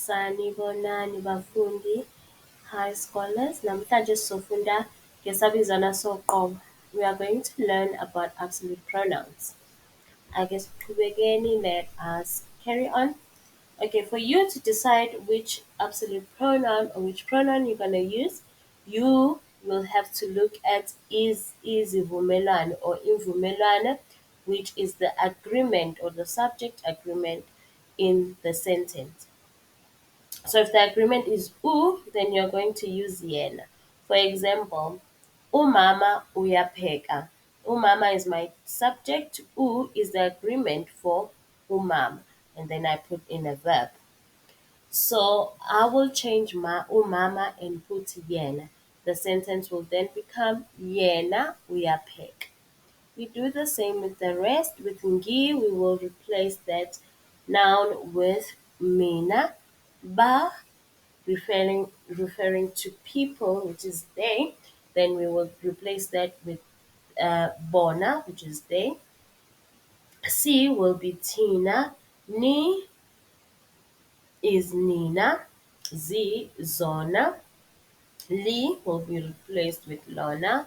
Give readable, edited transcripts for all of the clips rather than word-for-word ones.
Sanibonani bafundi, high scholars. Namhlanje sizofunda ngesabizwana soqobo. We are going to learn about absolute pronouns. Ake siqhubekeni, let us carry on. Okay, for you to decide which absolute pronoun or which pronoun you're gonna use, you will have to look at izivumelwano or imvumelwano, which is the agreement or the subject agreement in the sentence. So if the agreement is u, then you're going to use yena. For example, umama uyapheka. Umama is my subject, u is the agreement for umama, and then I put in a verb. So I will change umama and put yena. The sentence will then become yena uyapheka. We do the same with the rest. With ngi, we will replace that noun with mina. Ba, referring to people, which is they. Then we will replace that with bona, which is they. Si will be Tina. Ni is Nina. Z, Zona. Li will be replaced with Lona.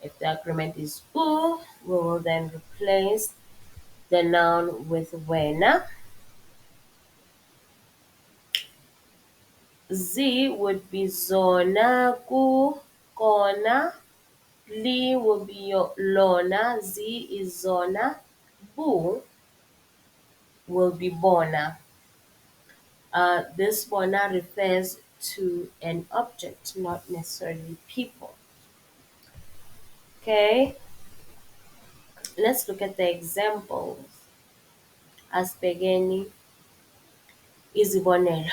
If the agreement is u, we will then replace the noun with wena. Z would be zona, ku, kona. Li will be your lona. Z is zona. Bu will be bona. This bona refers to an object, not necessarily people. Okay, let's look at the examples. Asibhekeni izibonelo.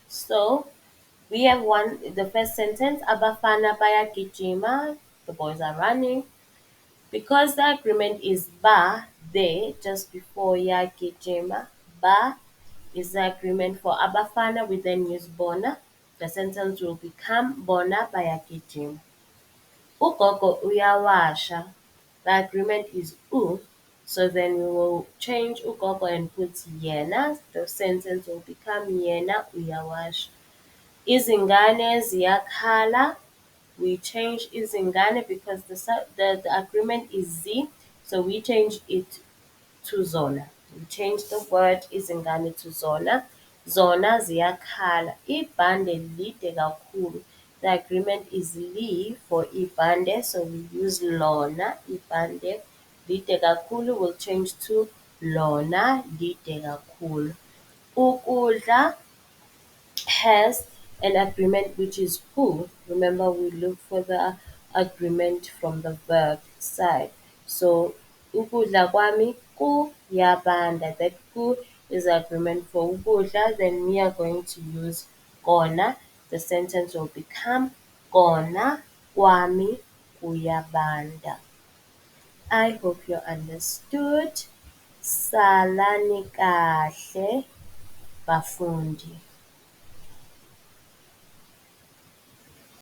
So we have the first sentence, abafana bayagijima, the boys are running. Because the agreement is ba, they, just before yagijima, ba is the agreement for abafana, we then use bona. The sentence will become bona bayagijima. Ugogo uyawasha. The agreement is u, so then we will change ugogo and put yena. The sentence will become yena uyawasha. Izingane ziyakhala. We change izingane because the agreement is z, so we change it to zona. We change the word izingane to zona. Zona ziyakhala. Ibhande lide kakhulu. The agreement is li for ibhande, so we use lona. Ibhande lide kakhulu will change to lona lide kakhulu. Ukudla has an agreement which is who. Remember, we look for the agreement from the verb side. So ukudla kwami kuyabanda. That ku is agreement for ukudla. Then we are going to use kona. The sentence will become kona kwami kuyabanda. I hope you understood. Salani kahle bafundi.